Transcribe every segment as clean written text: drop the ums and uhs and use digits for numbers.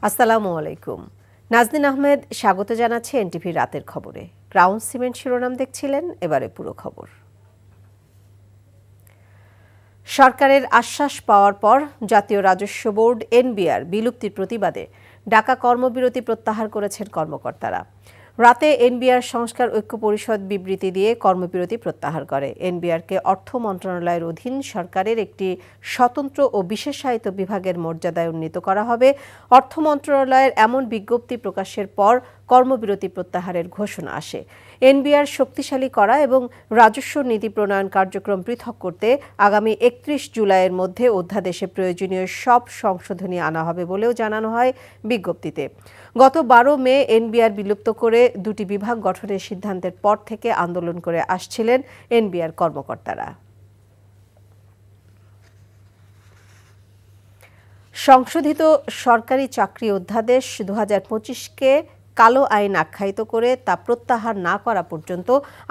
আসসালামু আলাইকুম। নাজনীন আহমেদ স্বাগত জানাচ্ছে এনটিভি রাতের খবরে। ক্রাউন সিমেন্ট শিরোনাম দেখছিলেন, এবারে পুরো খবর। সরকারের আশ্বাস পাওয়ার পর জাতীয় রাজস্ব বোর্ড এনবিআর বিলুপ্তির প্রতিবাদে ডাকা কর্মবিরতি প্রত্যাহার করেছেন কর্মকর্তারা। রাতে এনবিআর সংস্কার ঐক্য পরিষদ বিবৃতি দিয়ে কর্মবিরতি প্রত্যাহার করে। এনবিআরকে অর্থ মন্ত্রণালয়ের অধীন সরকারের একটি স্বতন্ত্র ও বিশেষায়িত বিভাগের মর্যাদায় উন্নীত করা হবে। অর্থ মন্ত্রণালয়ের এমন বিজ্ঞপ্তি প্রকাশের পর কর্মবিরতি প্রত্যাহারের ঘোষণা আসে। এনবিআর শক্তিশালী করা এবং রাজস্ব নীতি প্রণয়ন কার্যক্রম পৃথক করতে আগামী ৩১ জুলাইয়ের মধ্যে অধ্যাদেশে প্রয়োজনীয় সব সংশোধনী আনা হবে বলেও জানানো হয় বিজ্ঞপ্তিতে। গত ১২ মে এনবিআর বিলুপ্ত করে দুটি বিভাগ গঠনের সিদ্ধান্তের পর থেকে আন্দোলন করে আসছিলেন এনবিআর কর্মকর্তারা। সংশোধিত সরকারি চাকরি অধ্যাদেশ ২০২৫-কে কালো আইন আখ্যায়িত করে তা প্রত্যাহার না করা পর্যন্ত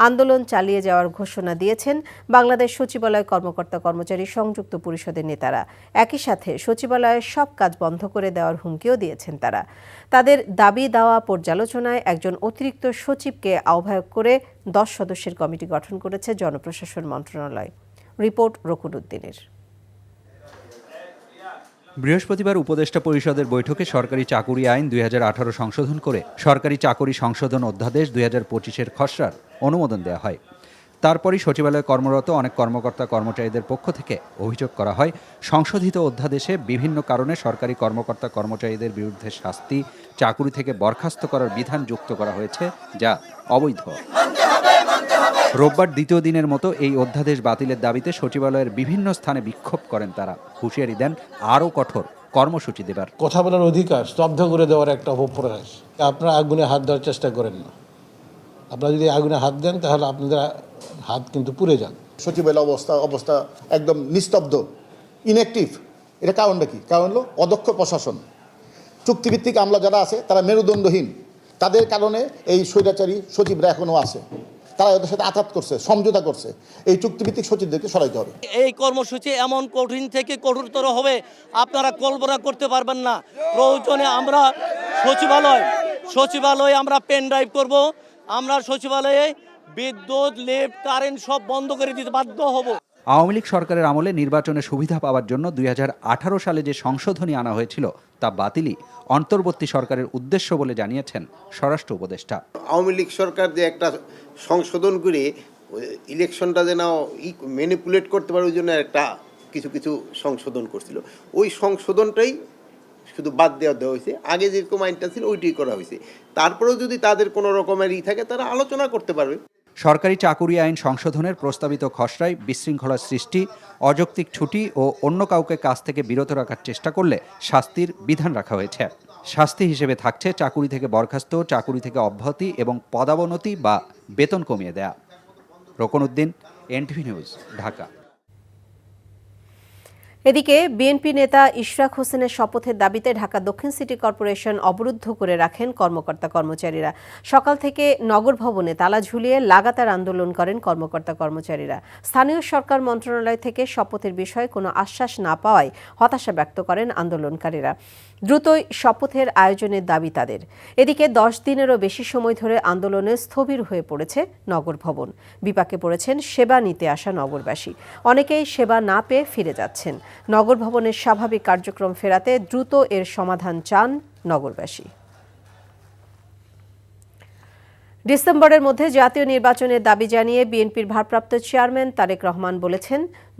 আন্দোলন চালিয়ে যাওয়ার ঘোষণা দিয়েছেন বাংলাদেশ সচিবালয় কর্মকর্তা কর্মচারী সংযুক্ত পরিষদের নেতারা। একই সাথে সচিবালয়ের সব কাজ বন্ধ করে দেওয়ার হুমকিও দিয়েছেন তারা। তাদের দাবি দেওয়া পর্যালোচনায় একজন অতিরিক্ত সচিবকে আহ্বায়ক করে ১০ সদস্যের কমিটি গঠন করেছে জনপ্রশাসন মন্ত্রণালয়। রিপোর্ট রকুন উদ্দিনের। বৃহস্পতিবার উপদেষ্টা পরিষদের বৈঠকে সরকারি চাকুরি আইন ২০১৮ সংশোধন করে সরকারি চাকরি সংশোধন অধ্যাদেশ ২০২৫-এর খসড়ার অনুমোদন দেওয়া হয়। তারপরই সচিবালয়ে কর্মরত অনেক কর্মকর্তা কর্মচারীদের পক্ষ থেকে অভিযোগ করা হয়, সংশোধিত অধ্যাদেশে বিভিন্ন কারণে সরকারি কর্মকর্তা কর্মচারীদের বিরুদ্ধে শাস্তি, চাকুরি থেকে বরখাস্ত করার বিধান যুক্ত করা হয়েছে, যা অবৈধ। রোববার দ্বিতীয় দিনের মতো এই অধ্যাদেশ বাতিলের দাবিতে সচিবালয়ের বিভিন্ন স্থানে বিক্ষোভ করেন তারা। হুঁশিয়ারি দেন আরও কঠোর কর্মসূচি দেবার। কথা বলার অধিকার স্তব্ধ করে দেওয়ার একটা অপপ্রয়াস। আপনারা আগুনে হাত দেওয়ার চেষ্টা করেন না। আপনারা যদি আগুনে হাত দেন তাহলে আপনাদের হাত কিন্তু পুড়ে যান। সচিবালয় অবস্থা একদম নিস্তব্ধ, ইনঅ্যাক্টিভ। এটা কারণটা কি? কারণ হলো অদক্ষ প্রশাসন। চুক্তিভিত্তিক আমলা যারা আছে তারা মেরুদণ্ডহীন, তাদের কারণে এই স্বৈরাচারী সচিবরা এখনও আছে। তারা ওদের সাথে আঘাত করছে, সমঝোতা করছে। এই চুক্তিভিত্তিক সচিবদেরকে সরাইতে হবে। এই কর্মসূচি এমন কঠিন থেকে কঠোরতর হবে, আপনারা কল্পনা করতে পারবেন না। প্রয়োজনে আমরা সচিবালয়ে আমরা পেন ড্রাইভ করব। আমরা সচিবালয়ে বিদ্যুৎ, লিফট, কারেন্ট সব বন্ধ করে দিতে বাধ্য হব। আওয়ামী লীগ সরকারের আমলে নির্বাচনে সুবিধা পাওয়ার জন্য ২০১৮ সালে যে সংশোধনী আনা হয়েছিল তা বাতিলই অন্তর্বর্তী সরকারের উদ্দেশ্য বলে জানিয়েছেন স্বরাষ্ট্র উপদেষ্টা। আওয়ামী লীগ সরকার যে একটা সংশোধন করে ইলেকশনটা যেন ম্যানিপুলেট করতে পারে, ওই জন্য একটা কিছু সংশোধন করছিল। ওই সংশোধনটাই শুধু বাদ দেওয়া হয়েছে। আগে যেরকম আইনটা ছিল ওইটাই করা হয়েছে। তারপরেও যদি তাদের কোনো রকমের থাকে তারা আলোচনা করতে পারবে। সরকারি চাকুরি আইন সংশোধনের প্রস্তাবিত খসড়ায় বিশৃঙ্খলা সৃষ্টি, অযৌক্তিক ছুটি ও অন্য কাউকে কাজ থেকে বিরত রাখার চেষ্টা করলে শাস্তির বিধান রাখা হয়েছে। শাস্তি হিসেবে থাকছে চাকুরি থেকে বরখাস্ত, চাকুরি থেকে অব্যাহতি এবং পদাবনতি বা বেতন কমিয়ে দেয়া। রকুন উদ্দিন, এনটিভি নিউজ, ঢাকা। এদিকে বিএনপি নেতা ইশরাক হোসেনের শপথের দাবিতে ঢাকা দক্ষিণ সিটি কর্পোরেশন অবরুদ্ধ করে রাখেন কর্মকর্তা কর্মচারীরা। সকাল থেকে নগর ভবনে তালা ঝুলিয়ে লাগাতার আন্দোলন করেন কর্মকর্তা কর্মচারীরা। স্থানীয় সরকার মন্ত্রণালয় থেকে শপথের বিষয়ে কোনো আশ্বাস না পাওয়ায় হতাশা ব্যক্ত করেন আন্দোলনকারীরা। দ্রুতই শপথের আয়োজনের দাবি তাদের। এদিকে ১০ দিনেরও বেশি সময় ধরে আন্দোলনে স্থবির হয়ে পড়েছে নগর ভবন। বিপাকে পড়েছেন সেবা নিতে আসা নগরবাসী। অনেকেই সেবা না পেয়ে ফিরে যাচ্ছেন। নগর ভবনের স্বাভাবিক কার্যক্রম ফেরাতে দ্রুত এর সমাধান চান নগরবাসী। ডিসেম্বরের মধ্যে জাতীয় নির্বাচনের দাবি জানিয়ে বিএনপির ভারপ্রাপ্ত চেয়ারম্যান তারেক রহমান বলেছেন,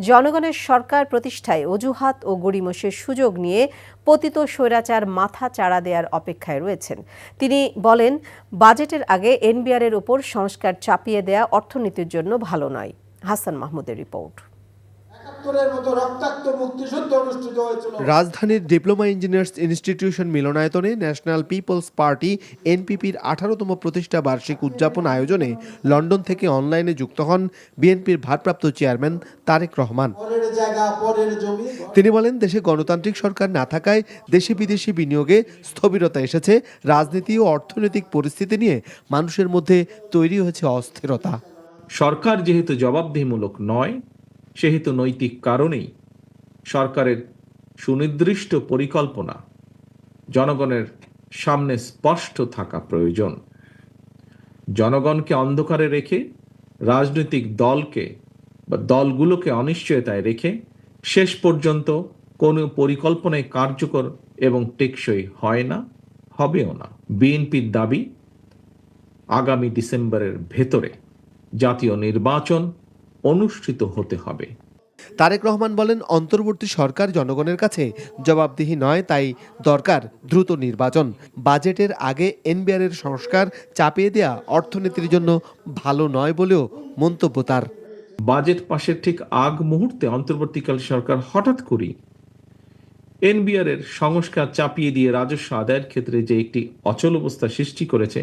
জনগণের সরকার প্রতিষ্ঠায় অজুহাত ও গড়িমসির সুযোগ নিয়ে পতিত স্বৈরাচার মাথা চাড়া দেওয়ার অপেক্ষায় রয়েছেন। তিনি বলেন, বাজেটের আগে এনবিআরের উপর সংস্কার চাপিয়ে দেয়া অর্থনীতির জন্য ভালো নয়। হাসান মাহমুদের রিপোর্ট। রাজধানীর ডিপ্লোমা ইঞ্জিনিয়ার্স ইনস্টিটিউশন মিলনায়তনে ন্যাশনাল পিপলস পার্টি এনপিপির 18তম প্রতিষ্ঠা বার্ষিক উদযাপন আয়োজনে লন্ডন থেকে অনলাইনে যুক্ত হন বিএনপির ভারপ্রাপ্ত চেয়ারম্যান তারেক রহমান। তিনি বলেন, দেশে গণতান্ত্রিক সরকার না থাকায় দেশে বিদেশি বিনিয়োগে স্থবিরতা এসেছে। রাজনীতি ও অর্থনৈতিক পরিস্থিতি নিয়ে মানুষের মধ্যে তৈরি হয়েছে অস্থিরতা। সরকার যেহেতু জবাবদিহিমূলক নয়, সেহেতু নৈতিক কারণেই সরকারের সুনির্দিষ্ট পরিকল্পনা জনগণের সামনে স্পষ্ট থাকা প্রয়োজন। জনগণকে অন্ধকারে রেখে রাজনৈতিক দলকে বা দলগুলোকে অনিশ্চয়তায় রেখে শেষ পর্যন্ত কোনো পরিকল্পনায় কার্যকর এবং টেকসই হয় না, হবেও না। বিএনপির দাবি আগামী ডিসেম্বরের ভেতরে জাতীয় নির্বাচন অনুষ্ঠিত হতে হবে। তারেক রহমান বলেন, অন্তর্বর্তী সরকার জনগণের কাছে জবাবদিহি নয়, তাই দরকার দ্রুত নির্বাচন। বাজেটের আগে এনবিআরের সংস্কার চাপিয়ে দেয়া অর্থনীতির জন্য ভালো নয় বলেও মন্তব্য তার। বাজেট পাশের ঠিক আগ মুহূর্তে অন্তর্বর্তীকাল সরকার হঠাৎ করেই এনবিআর এর সংস্কার চাপিয়ে দিয়ে রাজস্ব আদায়ের ক্ষেত্রে যে একটি অচল অবস্থা সৃষ্টি করেছে,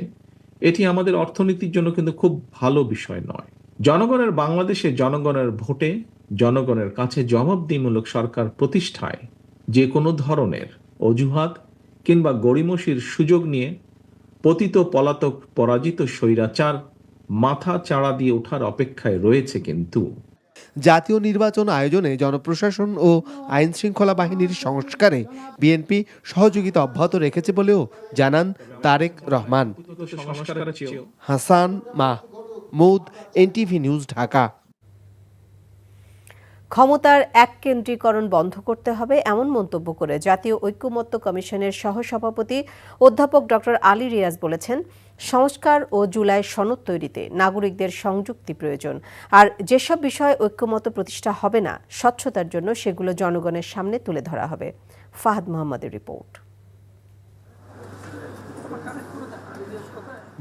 এটি আমাদের অর্থনীতির জন্য কিন্তু খুব ভালো বিষয় নয়। জনগণের বাংলাদেশে জনগণের ভোটে জনগণের কাছে জবাবদিহিমূলক সরকার প্রতিষ্ঠায় যে কোনো ধরনের অজুহাত কিংবা গড়িমসির সুযোগ নিয়ে পতিত পলাতক পরাজিত স্বৈরাচার মাথা চাড়া দিয়ে ওঠার অপেক্ষায় রয়েছে। কিন্তু জাতীয় নির্বাচন আয়োজনে জনপ্রশাসন ও আইন শৃঙ্খলা বাহিনীর সংস্কারে বিএনপি সহযোগিতা অব্যাহত রেখেছে বলেও জানান তারেক রহমান। হাসান মাহমুদ, এনটিভি নিউজ, ঢাকা। ক্ষমতার এককেন্দ্রীকরণ বন্ধ করতে হবে এমন মন্তব্য করে জাতীয় ঐকমত্য কমিশনের সহসভাপতি অধ্যাপক ডক্টর আলী রিয়াজ বলেছেন, সংস্কার ও জুলাই সনদ তৈরিতে নাগরিকদের সংযুক্তি প্রয়োজন। আর যেসব বিষয়ে ঐকমত্য প্রতিষ্ঠা হবে না, স্বচ্ছতার জন্য সেগুলো জনগণের সামনে তুলে ধরা হবে। ফাহাদ মোহাম্মদের রিপোর্ট।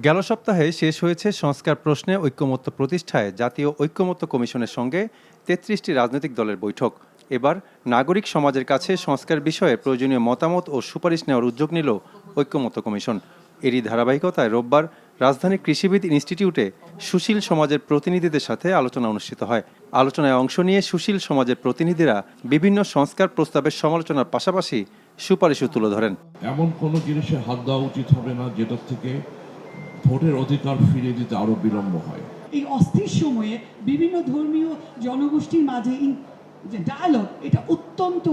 গেল সপ্তাহে শেষ হয়েছে সংস্কার প্রশ্নে ঐকমত্য প্রতিষ্ঠায় জাতীয় ঐকমত্য কমিশনের সঙ্গে ৩৩টি রাজনৈতিক দলের বৈঠক। এবার নাগরিক সমাজের কাছে সংস্কার বিষয়ে প্রয়োজনীয় মতামত ও সুপারিশ নেওয়ার উদ্যোগ নিল ঐকমত্য কমিশন। এরই ধারাবাহিকতায় রোববার রাজধানীর কৃষিবিদ ইনস্টিটিউটে সুশীল সমাজের প্রতিনিধিদের সাথে আলোচনা অনুষ্ঠিত হয়। আলোচনায় অংশ নিয়ে সুশীল সমাজের প্রতিনিধিরা বিভিন্ন সংস্কার প্রস্তাবের সমালোচনার পাশাপাশি সুপারিশও তুলে ধরেন। এমন কোনো জিনিসে হাত দেওয়া উচিত হবে না যেটা থেকে ভোটের অধিকার ফিরিয়ে দিতে আরো বিলম্ব হয়। এই অস্থির সময়ে বিভিন্ন ধর্মীয় জনগোষ্ঠীর মাঝে যে ডায়ালগ, এটা অত্যন্ত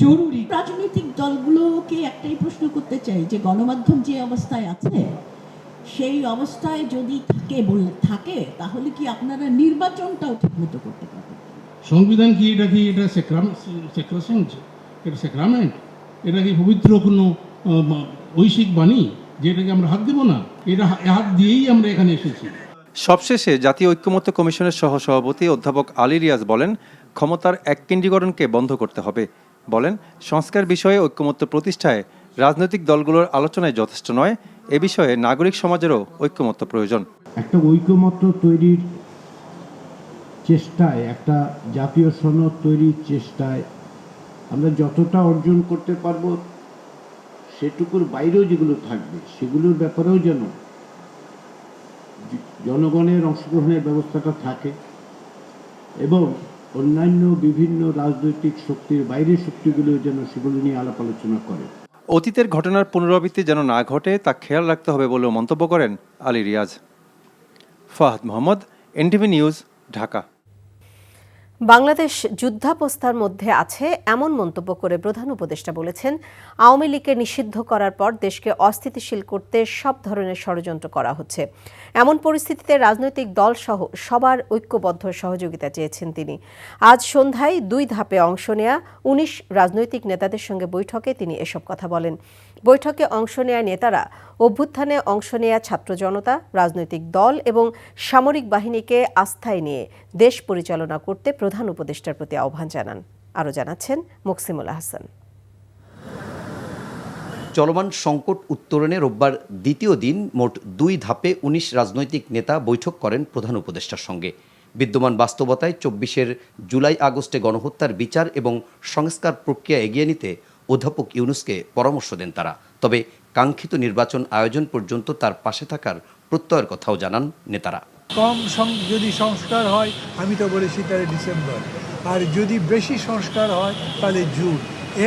জরুরি। রাজনৈতিক দলগুলোকে একটাই প্রশ্ন করতে চাই যে গণমাধ্যম যে অবস্থায় আছে সেই অবস্থায় যদি থাকে তাহলে কি আপনারা নির্বাচনটাও ঠিকমতো করতে পারবেন? সংবিধান কি এটা স্যাক্রামেন্ট, এটা কি পবিত্র কোনো ঐশিক বাণী যেটাকে আমরা হাত দেব না? এটা হাত দিয়েই আমরা এখানে এসেছি। সবশেষে জাতীয় ঐকমত্য কমিশনের সহসভাপতি অধ্যাপক আলী রিয়াজ বলেন, ক্ষমতার এককেন্দ্রীকরণকে বন্ধ করতে হবে। বলেন, সংস্কার বিষয়ে ঐকমত্য প্রতিষ্ঠায় রাজনৈতিক দলগুলোর আলোচনায় যথেষ্ট নয়, এ বিষয়ে নাগরিক সমাজেরও ঐকমত্য প্রয়োজন। একটা ঐকমত্য তৈরির চেষ্টায়, একটা জাতীয় সনদ তৈরির চেষ্টায় আমরা যতটা অর্জন করতে পারবো সেটুকুর বাইরেও যেগুলো থাকবে সেগুলোর ব্যাপারেও যেন জনগণের অংশগ্রহণের ব্যবস্থাটা থাকে এবং অন্যান্য বিভিন্ন রাজনৈতিক শক্তির বাইরের শক্তিগুলো যেন সেগুলো নিয়ে আলাপ আলোচনা করে। অতীতের ঘটনার পুনরাবৃত্তি যেন না ঘটে তা খেয়াল রাখতে হবে বলেও মন্তব্য করেন আলী রিয়াজ। ফাহাদ মোহাম্মদ, এনটিভি নিউজ, ঢাকা। বাংলাদেশ যুদ্ধাবস্থার মধ্যে আছে এমন মন্তব্য করে প্রধান উপদেষ্টা বলেছেন, আওয়ামী লীগকে নিষিদ্ধ করার পর দেশকে অস্থিতিশীল করতে সব ধরনের ষড়যন্ত্র করা হচ্ছে। এমন পরিস্থিতিতে রাজনৈতিক দল সহ সবার ঐক্যবদ্ধ সহযোগিতা চেয়েছেন তিনি। আজ সন্ধ্যায় 2 ধাপে অংশ নেয়া 19 রাজনৈতিক নেতাদের সঙ্গে বৈঠকে তিনি এসব কথা বলেন। বৈঠকে অংশ নেয়া নেতারা অভ্যুত্থানে অংশ নেয়া ছাত্র জনতা, রাজনৈতিক দল এবং সামরিক বাহিনীকে আস্থায় নিয়ে দেশ পরিচালনা করতে প্রধান উপদেষ্টার প্রতি আহ্বান জানান। আরও জানাচ্ছেন মুকসিমুল হাসান। চলমান সংকট উত্তরণে রোববার দ্বিতীয় দিন মোট 2 ধাপে 19 রাজনৈতিক নেতা বৈঠক করেন প্রধান উপদেষ্টার সঙ্গে। বিদ্যমান বাস্তবতায় 24 জুলাই আগস্টে গণহত্যার বিচার এবং সংস্কার প্রক্রিয়া এগিয়ে নিতে অধ্যাপক ইউনূসকে পরামর্শ দেন তারা। তবে কাঙ্ক্ষিত নির্বাচন আয়োজন পর্যন্ত তার পাশে থাকার প্রত্যয়ের কথাও জানান নেতারা। যদি সংস্কার হয়, আমি তো বলেছি তাহলে ডিসেম্বর, আর যদি বেশি সংস্কার হয় তাহলে জুন।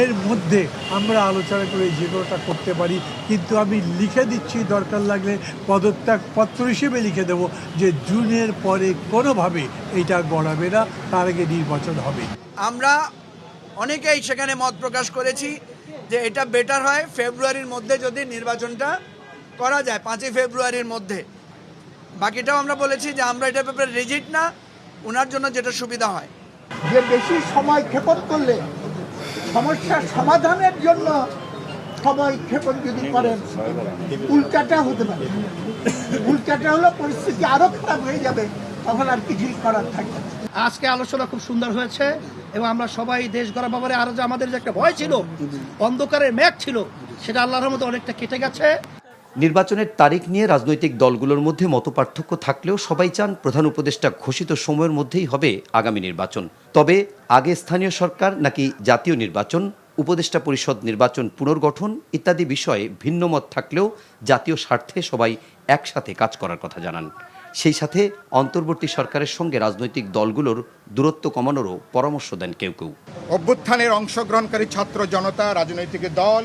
এর মধ্যে আমরা আলোচনা করে যে কোনোটা করতে পারি, কিন্তু আমি লিখে দিচ্ছি, দরকার লাগলে পদত্যাগপত্র হিসেবে লিখে দেব যে জুনের পরে কোনোভাবে এটা গড়াবে না, তার আগে নির্বাচন হবে। আমরা অনেকেই সেখানে মত প্রকাশ করেছি যে এটা বেটার হয় ফেব্রুয়ারির মধ্যে যদি নির্বাচনটা করা যায়, 5ই ফেব্রুয়ারির মধ্যে। বাকিটাও আমরা বলেছি যে আমরা এটা ব্যাপারে রিজিড না, ওনার জন্য যেটা সুবিধা হয়। যে বেশি সময় ক্ষেপণ করলে সমস্যার সমাধানের জন্য সময় ক্ষেপণ যদি করেন, উল্টাটা হতে পারে। উল্টাটা হলো পরিস্থিতি আরো খারাপ হয়ে যাবে, তখন আর কিছুই করার থাকবে না। আজকে আলোচনা খুব সুন্দর হয়েছে এবং আমরা সবাই দেশ গড়া ব্যাপারে আরো যে আমাদের যে একটা ভয় ছিল, অন্ধকারের মেঘ ছিল, সেটা আল্লাহর রহমতে অনেকটা কেটে গেছে। নির্বাচনের তারিখ নিয়ে রাজনৈতিক দলগুলোর মধ্যে মতপার্থক্য থাকলেও সবাই চান প্রধান উপদেষ্টা ঘোষিত সময়ের মধ্যেই হবে আগামী নির্বাচন। তবে আগে স্থানীয় সরকার নাকি জাতীয় নির্বাচন, উপদেষ্টা পরিষদ নির্বাচন পুনর্গঠন ইত্যাদি বিষয়ে ভিন্ন মত থাকলেও জাতীয় স্বার্থে সবাই একসাথে কাজ করার কথা জানান। সেই সাথে অন্তর্বর্তী সরকারের সঙ্গে রাজনৈতিক দলগুলোর দূরত্ব কমানোরও পরামর্শ দেন কেউ কেউ। অভ্যুত্থানের অংশগ্রহণকারী ছাত্র জনতা, রাজনৈতিক দল,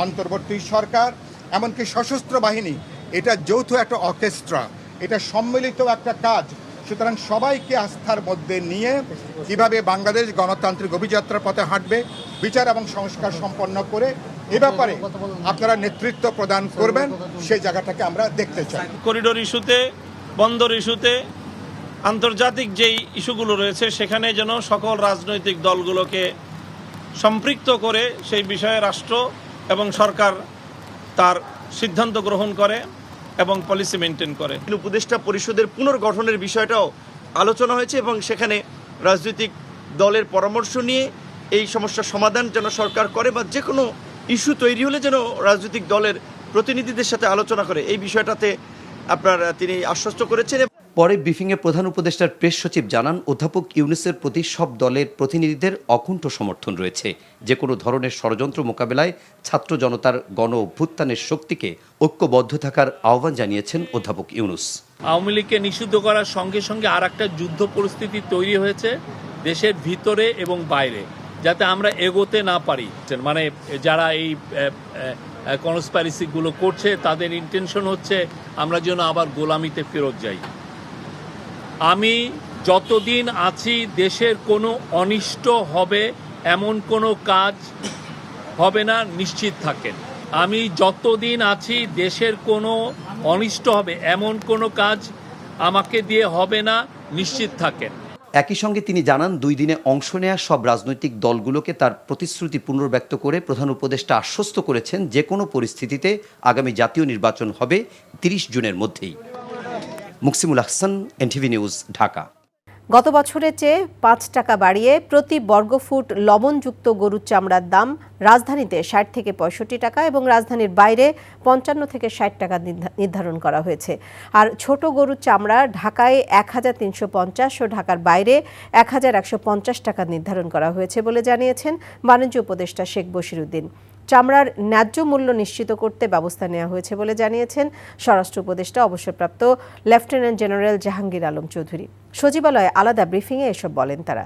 অন্তর্বর্তী সরকার, এমনকি সশস্ত্র বাহিনী, এটা যৌথ একটা অর্কেস্ট্রা, এটা সম্মিলিত একটা কাজ। সুতরাং সবাইকে আস্থার মধ্যে নিয়ে কিভাবে বাংলাদেশ গণতান্ত্রিক অভিযাত্রার পথে হাঁটবে, বিচার এবং সংস্কার সম্পন্ন করে এ ব্যাপারে আপনারা নেতৃত্ব প্রদান করবেন, সেই জায়গাটাকে আমরা দেখতে চাই। করিডোর ইস্যুতে, বন্দর ইস্যুতে, আন্তর্জাতিক যেই ইস্যুগুলো রয়েছে সেখানে যেন সকল রাজনৈতিক দলগুলোকে সম্পৃক্ত করে সেই বিষয়ে রাষ্ট্র এবং সরকার তার সিদ্ধান্ত গ্রহণ করে এবং পলিসি মেনটেন করে। উপদেষ্টা পরিষদের পুনর্গঠনের বিষয়টাও আলোচনা হয়েছে এবং সেখানে রাজনৈতিক দলের পরামর্শ নিয়ে এই সমস্যার সমাধান যেন সরকার করে, বা যে কোনো ইস্যু তৈরি হলে যেন রাজনৈতিক দলের প্রতিনিধিদের সাথে আলোচনা করে, এই বিষয়টাতে তিনি আশ্বস্ত করেছেন। পরে ব্রিফিংয়ে প্রধান উপদেষ্টার প্রেস সচিব জানান, অধ্যাপক ইউনূসের প্রতি সব দলের প্রতিনিধিদের অকুণ্ঠ সমর্থন রয়েছে। যে কোনো ধরনের ষড়যন্ত্র মোকাবেলায় ছাত্র জনতার গণ অভ্যুত্থানের শক্তিকে ঐক্যবদ্ধ থাকার আহ্বান জানিয়েছেন অধ্যাপক ইউনূস। আওয়ামী লীগকে নিষিদ্ধ করার সঙ্গে সঙ্গে আর একটা যুদ্ধ পরিস্থিতি তৈরি হয়েছে দেশের ভিতরে এবং বাইরে, যাতে আমরা এগোতে না পারি। মানে যারা এই কনস্পাইরেসিগুলো করছে তাদের ইন্টেনশন হচ্ছে আমরা যেন আবার গোলামিতে ফেরত যাই। আমি যতদিন আছি দেশের কোনো অনিষ্ট হবে এমন কোনো কাজ হবে না, নিশ্চিত থাকেন। আমি যতদিন আছি দেশের কোনো অনিষ্ট হবে এমন কোনো কাজ আমাকে দিয়ে হবে না, নিশ্চিত থাকেন। একই সঙ্গে তিনি জানান, 2 দিনে অংশ নেয়া সব রাজনৈতিক দলগুলোকে তার প্রতিশ্রুতি পুনর্ব্যক্ত করে প্রধান উপদেষ্টা আশ্বস্ত করেছেন যে কোনো পরিস্থিতিতে আগামী জাতীয় নির্বাচন হবে 30 জুনের মধ্যেই। Muksimul Ahsan, NTV news, Dhaka. গত বছরের চেয়ে 5 টাকা বাড়িয়ে প্রতি বর্গফুট লবণযুক্ত গরুর চামড়ার দাম রাজধানীতে 60 থেকে 65 টাকা এবং রাজধানীর বাইরে 55 থেকে 60 টাকা নির্ধারণ করা হয়েছে। আর ছোট গরুর চামড়া ঢাকায় 1350 ও ঢাকার বাইরে 1150 টাকা নির্ধারণ করা হয়েছে বলে জানিয়েছেন বাণিজ্য উপদেষ্টা শেখ বশিরউদ্দিন। চামড়ার ন্যায্য মূল্য নিশ্চিত করতে ব্যবস্থা নেওয়া হয়েছে বলে জানিয়েছেন স্বরাষ্ট্র উপদেষ্টা অবসরপ্রাপ্ত লেফটেন্যান্ট জেনারেল জাহাঙ্গীর আলম চৌধুরী। সচিবালয়ে আলাদা ব্রিফিংয়ে এসব বলেন তারা।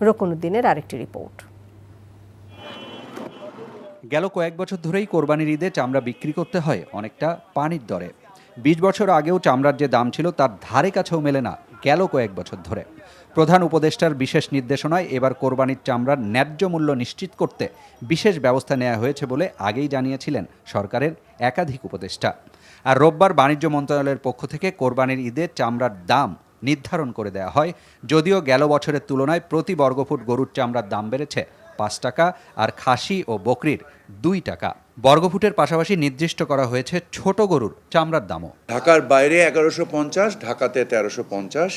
রকনউদ্দিনের আরেকটি রিপোর্ট। গেল কয়েক বছর ধরেই কোরবানির ঈদে চামড়া বিক্রি করতে হয় অনেকটা পানির দরে। 20 বছর আগেও চামড়ার যে দাম ছিল তার ধারে কাছেও মেলে না গেল কয়েক বছর ধরে। প্রধান উপদেষ্টার বিশেষ নির্দেশনায় এবার কোরবানির চামড়ার ন্যায্য মূল্য নিশ্চিত করতে বিশেষ ব্যবস্থা নেওয়া হয়েছে বলে আগেই জানিয়েছিলেন সরকারের একাধিক উপদেষ্টা। আর রোববার বাণিজ্য মন্ত্রণালয়ের পক্ষ থেকে কোরবানির ঈদে চামড়ার দাম নির্ধারণ করে দেওয়া হয়। যদিও গেল বছরের তুলনায় প্রতি বর্গফুট গরুর চামড়ার দাম বেড়েছে 5 টাকা আর খাসি ও বকরির 2 টাকা। বর্গফুটের পাশাপাশি নির্দিষ্ট করা হয়েছে ছোট গরুর চামড়ার দামও। ঢাকার বাইরে 1150, ঢাকাতে 1350।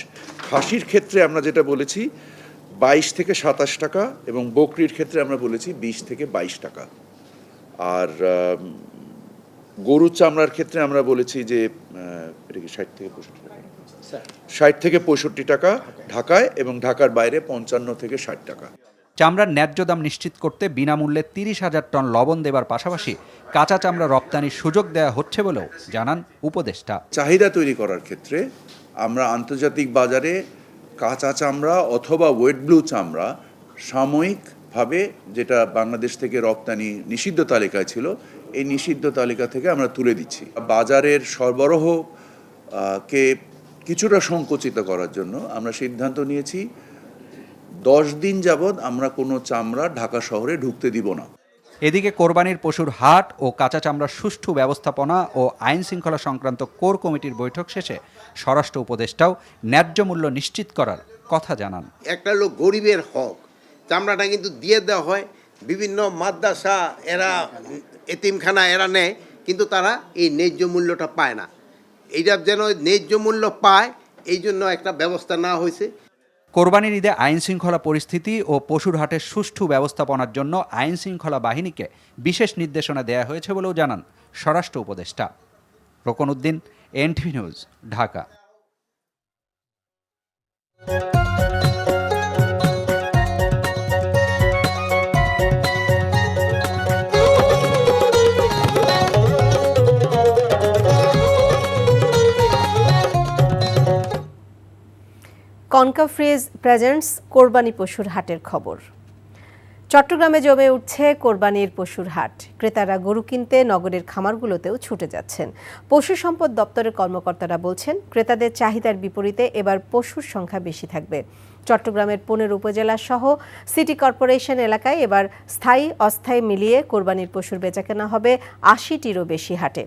খাসির ক্ষেত্রে আমরা যেটা বলেছি 22 থেকে 27 টাকা এবং বকরির ক্ষেত্রে আমরা বলেছি 20 থেকে 22 টাকা। আর গরুর চামড়ার ক্ষেত্রে আমরা বলেছি যে এটা কি 60 থেকে 65 টাকা, 60 থেকে 65 টাকা ঢাকায় এবং ঢাকার বাইরে 55 থেকে 60 টাকা। চামড়ার ন্যায্য দাম নিশ্চিত করতে বিনামূল্যে 30,000 টন লবণ দেবার পাশাপাশি কাঁচা চামড়া রপ্তানির সুযোগ দেওয়া হচ্ছে বলেও জানান উপদেষ্টা। চাহিদা তৈরি করার ক্ষেত্রে আমরা আন্তর্জাতিক বাজারে কাঁচা চামড়া অথবা ওয়েট ব্লু চামড়া সাময়িকভাবে, যেটা বাংলাদেশ থেকে রপ্তানি নিষিদ্ধ তালিকায় ছিল, এই নিষিদ্ধ তালিকা থেকে আমরা তুলে দিচ্ছি। বাজারের সরবরাহ কে কিছুটা সংকুচিত করার জন্য আমরা সিদ্ধান্ত নিয়েছি 10 দিন যাবৎ আমরা কোনো চামড়া ঢাকা শহরে ঢুকতে দিব না। এদিকে কোরবানির পশুর হাট ও কাঁচা চামড়ার সুষ্ঠু ব্যবস্থাপনা ও আইন শৃঙ্খলা সংক্রান্ত কোর কমিটির বৈঠক শেষে স্বরাষ্ট্র উপদেষ্টাও ন্যায্য মূল্য নিশ্চিত করার কথা জানান। একটা লোক গরিবের হক, চামড়াটা কিন্তু দিয়ে দেওয়া হয়, বিভিন্ন মাদ্রাসা এরা এতিমখানা এরা নেয়, কিন্তু তারা এই ন্যায্য মূল্যটা পায় না। এইটা যেন ন্যায্য মূল্য পায়, এই জন্য একটা ব্যবস্থা নেওয়া হয়েছে। কোরবানির ঈদে আইন শৃঙ্খলা পরিস্থিতি ও পশুর হাটের সুষ্ঠু ব্যবস্থাপনার জন্য আইন শৃঙ্খলা বাহিনীকে বিশেষ নির্দেশনা দেওয়া হয়েছে বলেও জানান স্বরাষ্ট্র উপদেষ্টা। Rokon Uddin, NTV news, Dhaka. Konka fridge presents কোরবানি পশুর হাটের খবর। চট্টগ্রামে জমে উঠছে কোরবানির পশুর হাট। ক্রেতারা গরু কিনতে নগরের খামারগুলোতেও ছুটে যাচ্ছেন। পশু সম্পদ দপ্তরের কর্মকর্তারা বলছেন, ক্রেতাদের চাহিদার বিপরীতে এবার পশুর সংখ্যা বেশি থাকবে। চট্টগ্রামের 15 উপজেলা সহ সিটি কর্পোরেশন এলাকায় এবার স্থায়ী অস্থায়ী মিলিয়ে কোরবানির পশুর বেচাকেনা হবে 80টিরও বেশি হাটে।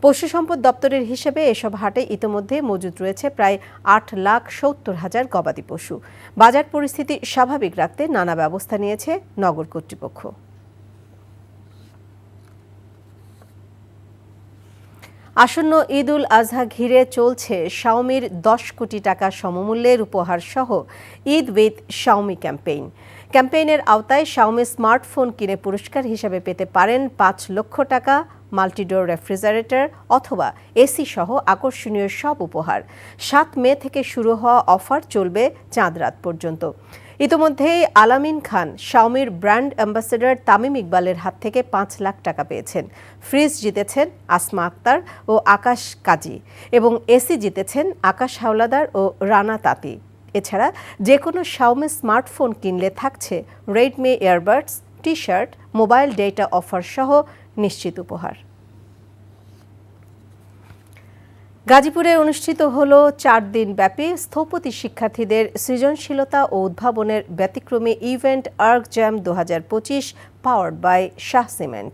পশু সম্পদ দপ্তরের হিসেবে এসব হাটে ইতোমধ্যে মজুদ রয়েছে প্রায় 8,70,000 গবাদি পশু। বাজার পরিস্থিতি স্বাভাবিক রাখতে নানা ব্যবস্থা নিয়েছে নগর কর্তৃপক্ষ। আসন্ন ঈদ উল আজহা ঘিরে চলছে শাওমির 10 কোটি টাকা সমমূল্যের উপহার সহ ঈদ উইথ শাওমি ক্যাম্পেইন। ক্যাম্পেইনের আওতায় শাওমি স্মার্টফোন কিনে পুরস্কার হিসেবে পেতে পারেন 5 লক্ষ টাকা, মাল্টিডোর রেফ্রিজারেটর অথবা এসি সহ আকর্ষণীয় সব উপহার। 7 মে থেকে শুরু হওয়া অফার চলবে চাঁদ রাত পর্যন্ত। ইতোমধ্যেই আলামিন খান শাওমির ব্র্যান্ড অ্যাম্বাসেডর তামিম ইকবালের হাত থেকে 5 লাখ টাকা পেয়েছেন। ফ্রিজ জিতেছেন আসমা আক্তার ও আকাশ কাজী এবং এসি জিতেছেন আকাশ হাওলাদার ও রানা তাঁতি। এছাড়া যে কোনো শাওমি স্মার্টফোন কিনলে থাকছে Redmi earbuds, T shirt, mobile data offer সহ নিশ্চিত উপহার। গাজীপুরে অনুষ্ঠিত হলো 4 দিন ব্যাপী স্থপতি শিক্ষার্থীদের সৃজনশীলতা ও উদ্ভাবনের ব্যতিক্রমী event Arc Jam 2025 powered by Shah cement.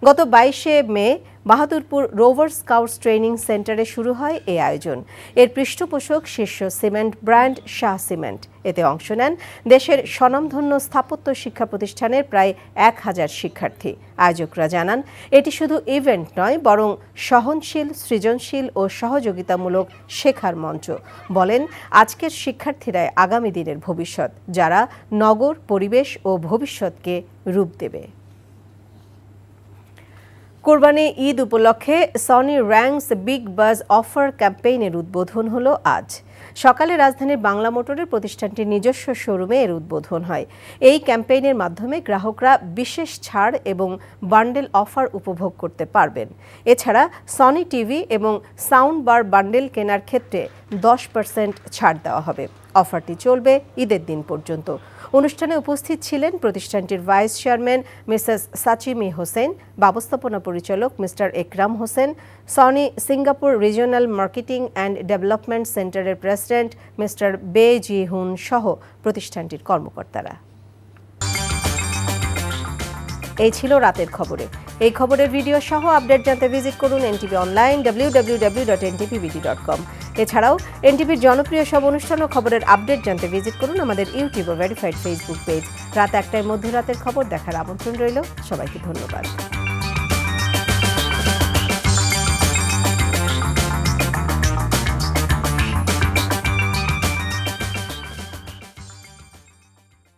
গত 22 মে বাহাদুরপুর রোভার স্কাউটস ট্রেনিং সেন্টারে শুরু হয় এই আয়োজন। এর পৃষ্ঠপোষক শীর্ষ সিমেন্ট ব্র্যান্ড শাহ সিমেন্ট। এতে অংশ নেন দেশের স্বনামধন্য স্থাপত্য শিক্ষা প্রতিষ্ঠানের প্রায় 1000 শিক্ষার্থী। আয়োজকরা জানান, এটি শুধু ইভেন্ট নয়, বরং সহনশীল, সৃজনশীল ও সহযোগিতামূলক শেখার মঞ্চ। বলেন, আজকের শিক্ষার্থীরাই আগামী দিনের ভবিষ্যৎ, যারা নগর, পরিবেশ ও ভবিষ্যৎকে রূপ দেবে। কোরবানি ঈদ উপলক্ষে সনি র্যাঙ্কস বিগ বাজ অফার ক্যাম্পেইনের উদ্বোধন হলো আজ। সকালে রাজধানীর বাংলা মোটরের প্রতিষ্ঠানটির নিজস্ব শোরুমে এর উদ্বোধন হয়। এই ক্যাম্পেইনের মাধ্যমে গ্রাহকরা বিশেষ ছাড় এবং বান্ডেল অফার উপভোগ করতে পারবেন। এছাড়া সনি টিভি এবং সাউন্ড বার বান্ডেল কেনার ক্ষেত্রে 10% ছাড় দেওয়া হবে। অফারটি চলবে ঈদের দিন পর্যন্ত। অনুষ্ঠানে উপস্থিত ছিলেন প্রতিষ্ঠানটির ভাইস চেয়ারম্যান মিসেস সাচিমি হোসেন, ব্যবস্থাপনা পরিচালক mister Ekram Hossain, Sony Singapore regional marketing and development সেন্টারের প্রেসিডেন্ট মিস্টার বে জি হুন সহ প্রতিষ্ঠানটির কর্মকর্তারা। এই ছিল রাতের খবরে। এই খবরের ভিডিও সহ আপডেট জানতে ভিজিট করুন এনটিভি অনলাইন www.ntvbd.com। এছাড়াও এনটিভির জনপ্রিয় সব অনুষ্ঠান ও খবরের আপডেট জানতে ভিজিট করুন আমাদের ইউটিউব ও ভেরিফাইড ফেসবুক পেজ। রাত 1টায় মধ্যরাতের খবর দেখার আমন্ত্রণ রইল। সবাইকে ধন্যবাদ।